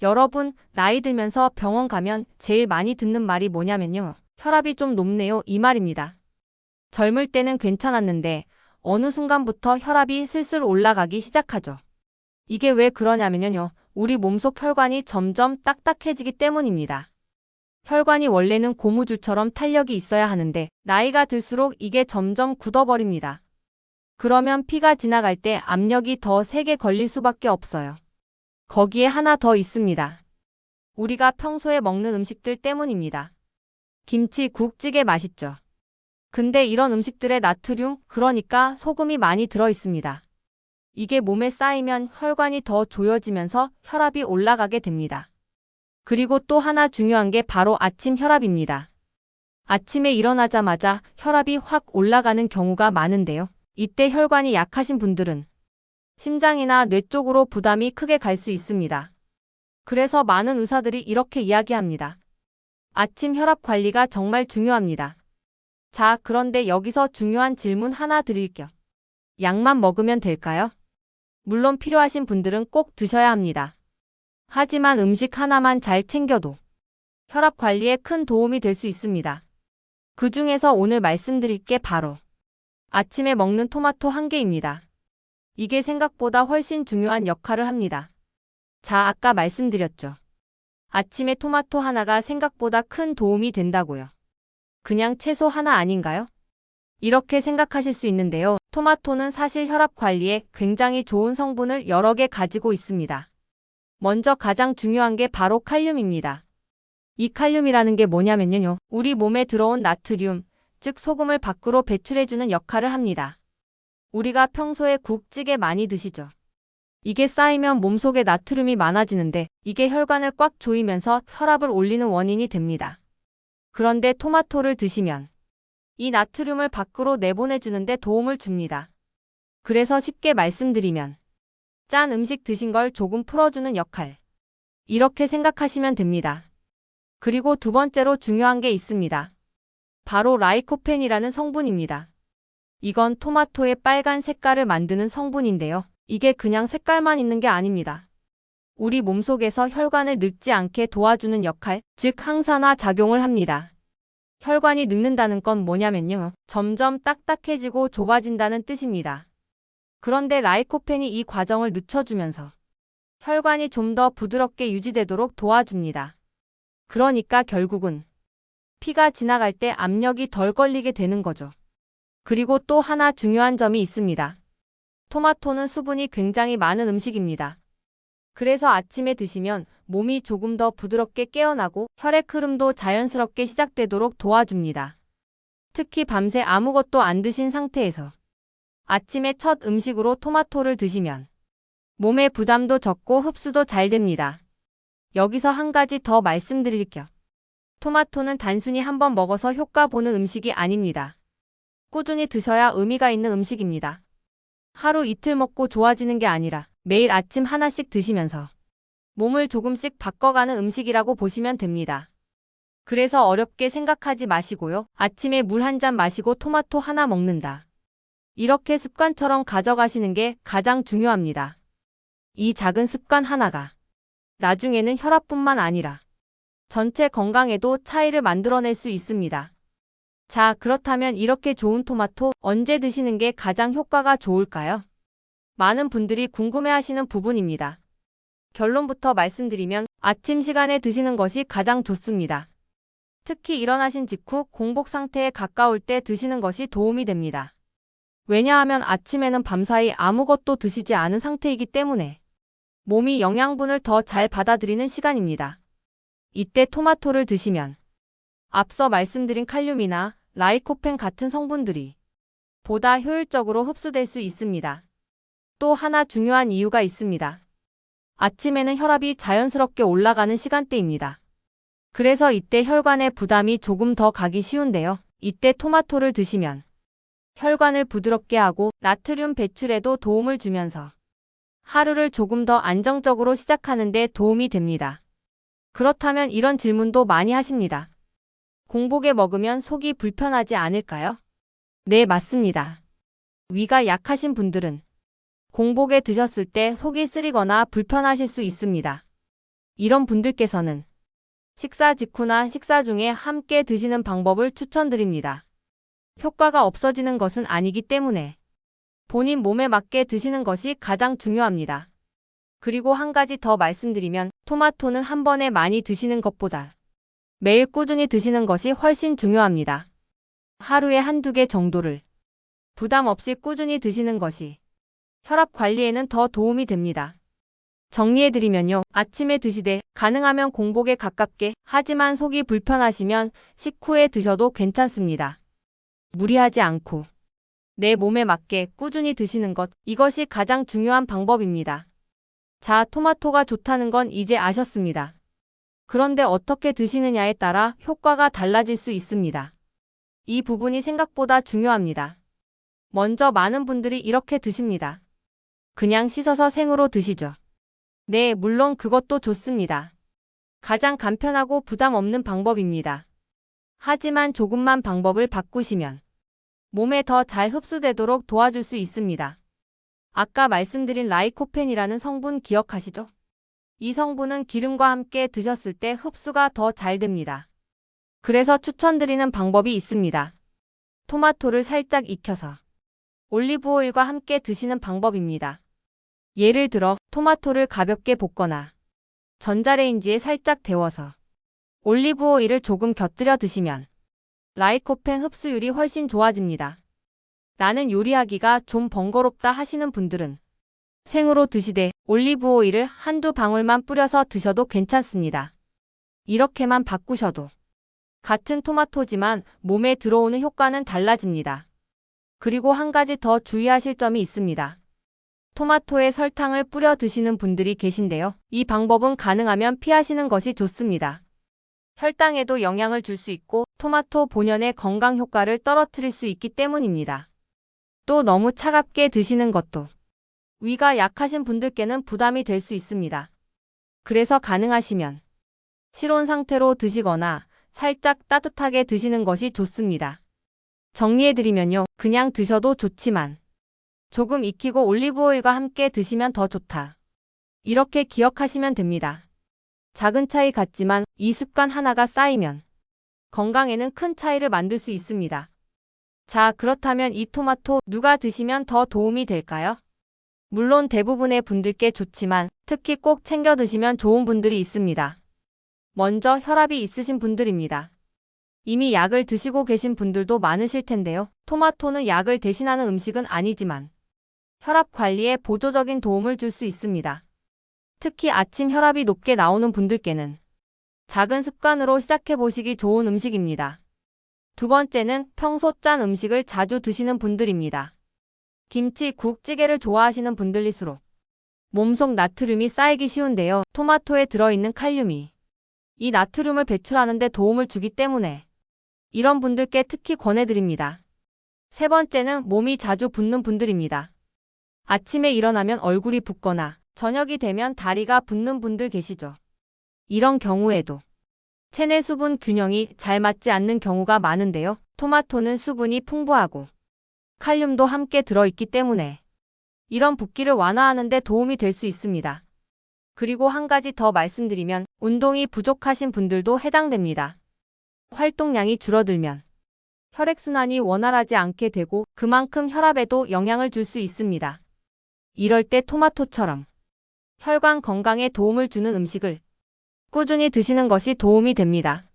여러분, 나이 들면서 병원 가면 제일 많이 듣는 말이 뭐냐면요. 혈압이 좀 높네요. 이 말입니다. 젊을 때는 괜찮았는데 어느 순간부터 혈압이 슬슬 올라가기 시작하죠. 이게 왜 그러냐면요. 우리 몸속 혈관이 점점 딱딱해지기 때문입니다. 혈관이 원래는 고무줄처럼 탄력이 있어야 하는데 나이가 들수록 이게 점점 굳어버립니다. 그러면 피가 지나갈 때 압력이 더 세게 걸릴 수밖에 없어요. 거기에 하나 더 있습니다. 우리가 평소에 먹는 음식들 때문입니다. 김치, 국, 찌개 맛있죠. 근데 이런 음식들에 나트륨, 그러니까 소금이 많이 들어 있습니다. 이게 몸에 쌓이면 혈관이 더 조여지면서 혈압이 올라가게 됩니다. 그리고 또 하나 중요한 게 바로 아침 혈압입니다. 아침에 일어나자마자 혈압이 확 올라가는 경우가 많은데요. 이때 혈관이 약하신 분들은 심장이나 뇌 쪽으로 부담이 크게 갈 수 있습니다. 그래서 많은 의사들이 이렇게 이야기합니다. 아침 혈압 관리가 정말 중요합니다. 자, 그런데 여기서 중요한 질문 하나 드릴게요. 약만 먹으면 될까요? 물론 필요하신 분들은 꼭 드셔야 합니다. 하지만 음식 하나만 잘 챙겨도 혈압 관리에 큰 도움이 될 수 있습니다. 그 중에서 오늘 말씀드릴 게 바로 아침에 먹는 토마토 한 개입니다. 이게 생각보다 훨씬 중요한 역할을 합니다. 자, 아까 말씀드렸죠. 아침에 토마토 하나가 생각보다 큰 도움이 된다고요. 그냥 채소 하나 아닌가요? 이렇게 생각하실 수 있는데요. 토마토는 사실 혈압 관리에 굉장히 좋은 성분을 여러 개 가지고 있습니다. 먼저 가장 중요한 게 바로 칼륨입니다. 이 칼륨이라는 게 뭐냐면요. 우리 몸에 들어온 나트륨, 즉 소금을 밖으로 배출해주는 역할을 합니다. 우리가 평소에 국, 찌개 많이 드시죠? 이게 쌓이면 몸속에 나트륨이 많아지는데 이게 혈관을 꽉 조이면서 혈압을 올리는 원인이 됩니다. 그런데 토마토를 드시면 이 나트륨을 밖으로 내보내주는 데 도움을 줍니다. 그래서 쉽게 말씀드리면 짠 음식 드신 걸 조금 풀어주는 역할. 이렇게 생각하시면 됩니다. 그리고 두 번째로 중요한 게 있습니다. 바로 라이코펜이라는 성분입니다. 이건 토마토의 빨간 색깔을 만드는 성분인데요. 이게 그냥 색깔만 있는 게 아닙니다. 우리 몸속에서 혈관을 늙지 않게 도와주는 역할, 즉 항산화 작용을 합니다. 혈관이 늙는다는 건 뭐냐면요. 점점 딱딱해지고 좁아진다는 뜻입니다. 그런데 라이코펜이 이 과정을 늦춰주면서 혈관이 좀 더 부드럽게 유지되도록 도와줍니다. 그러니까 결국은 피가 지나갈 때 압력이 덜 걸리게 되는 거죠. 그리고 또 하나 중요한 점이 있습니다. 토마토는 수분이 굉장히 많은 음식입니다. 그래서 아침에 드시면 몸이 조금 더 부드럽게 깨어나고 혈액 흐름도 자연스럽게 시작되도록 도와줍니다. 특히 밤새 아무것도 안 드신 상태에서 아침에 첫 음식으로 토마토를 드시면 몸의 부담도 적고 흡수도 잘 됩니다. 여기서 한 가지 더 말씀드릴게요. 토마토는 단순히 한번 먹어서 효과 보는 음식이 아닙니다. 꾸준히 드셔야 의미가 있는 음식입니다. 하루 이틀 먹고 좋아지는 게 아니라 매일 아침 하나씩 드시면서 몸을 조금씩 바꿔가는 음식이라고 보시면 됩니다. 그래서 어렵게 생각하지 마시고요. 아침에 물 한 잔 마시고 토마토 하나 먹는다. 이렇게 습관처럼 가져가시는 게 가장 중요합니다. 이 작은 습관 하나가 나중에는 혈압뿐만 아니라 전체 건강에도 차이를 만들어낼 수 있습니다. 자, 그렇다면 이렇게 좋은 토마토 언제 드시는 게 가장 효과가 좋을까요? 많은 분들이 궁금해하시는 부분입니다. 결론부터 말씀드리면 아침 시간에 드시는 것이 가장 좋습니다. 특히 일어나신 직후 공복 상태에 가까울 때 드시는 것이 도움이 됩니다. 왜냐하면 아침에는 밤사이 아무것도 드시지 않은 상태이기 때문에 몸이 영양분을 더 잘 받아들이는 시간입니다. 이때 토마토를 드시면 앞서 말씀드린 칼륨이나 라이코펜 같은 성분들이 보다 효율적으로 흡수될 수 있습니다. 또 하나 중요한 이유가 있습니다. 아침에는 혈압이 자연스럽게 올라가는 시간대입니다. 그래서 이때 혈관에 부담이 조금 더 가기 쉬운데요. 이때 토마토를 드시면 혈관을 부드럽게 하고 나트륨 배출에도 도움을 주면서 하루를 조금 더 안정적으로 시작하는 데 도움이 됩니다. 그렇다면 이런 질문도 많이 하십니다. 공복에 먹으면 속이 불편하지 않을까요? 네, 맞습니다. 위가 약하신 분들은 공복에 드셨을 때 속이 쓰리거나 불편하실 수 있습니다. 이런 분들께서는 식사 직후나 식사 중에 함께 드시는 방법을 추천드립니다. 효과가 없어지는 것은 아니기 때문에 본인 몸에 맞게 드시는 것이 가장 중요합니다. 그리고 한 가지 더 말씀드리면 토마토는 한 번에 많이 드시는 것보다 매일 꾸준히 드시는 것이 훨씬 중요합니다. 하루에 한두 개 정도를 부담 없이 꾸준히 드시는 것이 혈압 관리에는 더 도움이 됩니다. 정리해드리면요. 아침에 드시되 가능하면 공복에 가깝게 하지만 속이 불편하시면 식후에 드셔도 괜찮습니다. 무리하지 않고 내 몸에 맞게 꾸준히 드시는 것, 이것이 가장 중요한 방법입니다. 자, 토마토가 좋다는 건 이제 아셨습니다. 그런데 어떻게 드시느냐에 따라 효과가 달라질 수 있습니다. 이 부분이 생각보다 중요합니다. 먼저 많은 분들이 이렇게 드십니다. 그냥 씻어서 생으로 드시죠. 네, 물론 그것도 좋습니다. 가장 간편하고 부담 없는 방법입니다. 하지만 조금만 방법을 바꾸시면 몸에 더 잘 흡수되도록 도와줄 수 있습니다. 아까 말씀드린 라이코펜이라는 성분 기억하시죠? 이 성분은 기름과 함께 드셨을 때 흡수가 더 잘 됩니다. 그래서 추천드리는 방법이 있습니다. 토마토를 살짝 익혀서 올리브오일과 함께 드시는 방법입니다. 예를 들어 토마토를 가볍게 볶거나 전자레인지에 살짝 데워서 올리브오일을 조금 곁들여 드시면 라이코펜 흡수율이 훨씬 좋아집니다. 나는 요리하기가 좀 번거롭다 하시는 분들은 생으로 드시되 올리브오일을 한두 방울만 뿌려서 드셔도 괜찮습니다. 이렇게만 바꾸셔도 같은 토마토지만 몸에 들어오는 효과는 달라집니다. 그리고 한 가지 더 주의하실 점이 있습니다. 토마토에 설탕을 뿌려 드시는 분들이 계신데요. 이 방법은 가능하면 피하시는 것이 좋습니다. 혈당에도 영향을 줄 수 있고 토마토 본연의 건강 효과를 떨어뜨릴 수 있기 때문입니다. 또 너무 차갑게 드시는 것도 위가 약하신 분들께는 부담이 될 수 있습니다. 그래서 가능하시면 실온 상태로 드시거나 살짝 따뜻하게 드시는 것이 좋습니다. 정리해드리면요. 그냥 드셔도 좋지만 조금 익히고 올리브오일과 함께 드시면 더 좋다. 이렇게 기억하시면 됩니다. 작은 차이 같지만 이 습관 하나가 쌓이면 건강에는 큰 차이를 만들 수 있습니다. 자, 그렇다면 이 토마토 누가 드시면 더 도움이 될까요? 물론 대부분의 분들께 좋지만 특히 꼭 챙겨 드시면 좋은 분들이 있습니다. 먼저 혈압이 있으신 분들입니다. 이미 약을 드시고 계신 분들도 많으실 텐데요. 토마토는 약을 대신하는 음식은 아니지만 혈압 관리에 보조적인 도움을 줄 수 있습니다. 특히 아침 혈압이 높게 나오는 분들께는 작은 습관으로 시작해 보시기 좋은 음식입니다. 두 번째는 평소 짠 음식을 자주 드시는 분들입니다. 김치, 국, 찌개를 좋아하시는 분들일수록 몸속 나트륨이 쌓이기 쉬운데요. 토마토에 들어있는 칼륨이 이 나트륨을 배출하는 데 도움을 주기 때문에 이런 분들께 특히 권해드립니다. 세 번째는 몸이 자주 붓는 분들입니다. 아침에 일어나면 얼굴이 붓거나 저녁이 되면 다리가 붓는 분들 계시죠? 이런 경우에도 체내 수분 균형이 잘 맞지 않는 경우가 많은데요. 토마토는 수분이 풍부하고 칼륨도 함께 들어있기 때문에 이런 붓기를 완화하는 데 도움이 될 수 있습니다. 그리고 한 가지 더 말씀드리면 운동이 부족하신 분들도 해당됩니다. 활동량이 줄어들면 혈액순환이 원활하지 않게 되고 그만큼 혈압에도 영향을 줄 수 있습니다. 이럴 때 토마토처럼 혈관 건강에 도움을 주는 음식을 꾸준히 드시는 것이 도움이 됩니다.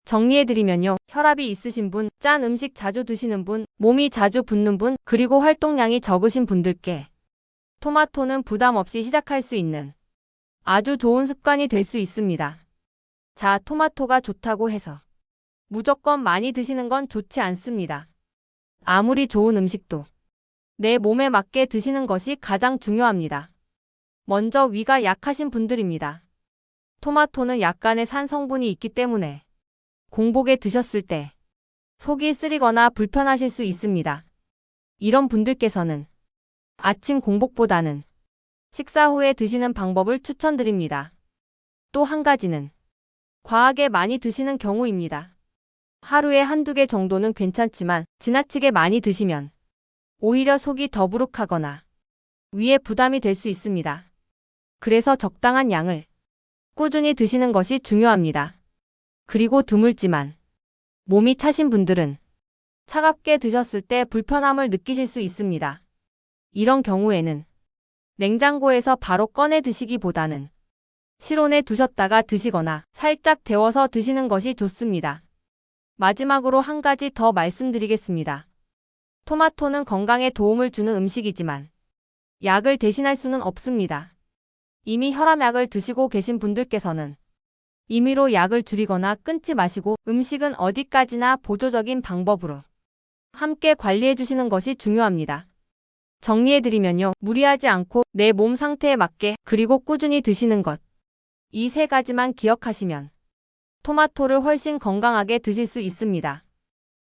정리해드리면요. 혈압이 있으신 분, 짠 음식 자주 드시는 분, 몸이 자주 붓는 분, 그리고 활동량이 적으신 분들께 토마토는 부담 없이 시작할 수 있는 아주 좋은 습관이 될 수 있습니다. 자, 토마토가 좋다고 해서 무조건 많이 드시는 건 좋지 않습니다. 아무리 좋은 음식도 내 몸에 맞게 드시는 것이 가장 중요합니다. 먼저 위가 약하신 분들입니다. 토마토는 약간의 산 성분이 있기 때문에 공복에 드셨을 때 속이 쓰리거나 불편하실 수 있습니다. 이런 분들께서는 아침 공복보다는 식사 후에 드시는 방법을 추천드립니다. 또 한 가지는 과하게 많이 드시는 경우입니다. 하루에 한두 개 정도는 괜찮지만 지나치게 많이 드시면 오히려 속이 더부룩하거나 위에 부담이 될 수 있습니다. 그래서 적당한 양을 꾸준히 드시는 것이 중요합니다. 그리고 드물지만 몸이 차신 분들은 차갑게 드셨을 때 불편함을 느끼실 수 있습니다. 이런 경우에는 냉장고에서 바로 꺼내 드시기보다는 실온에 두셨다가 드시거나 살짝 데워서 드시는 것이 좋습니다. 마지막으로 한 가지 더 말씀드리겠습니다. 토마토는 건강에 도움을 주는 음식이지만 약을 대신할 수는 없습니다. 이미 혈압약을 드시고 계신 분들께서는 임의로 약을 줄이거나 끊지 마시고 음식은 어디까지나 보조적인 방법으로 함께 관리해 주시는 것이 중요합니다. 정리해드리면요. 무리하지 않고 내 몸 상태에 맞게 그리고 꾸준히 드시는 것. 이 세 가지만 기억하시면 토마토를 훨씬 건강하게 드실 수 있습니다.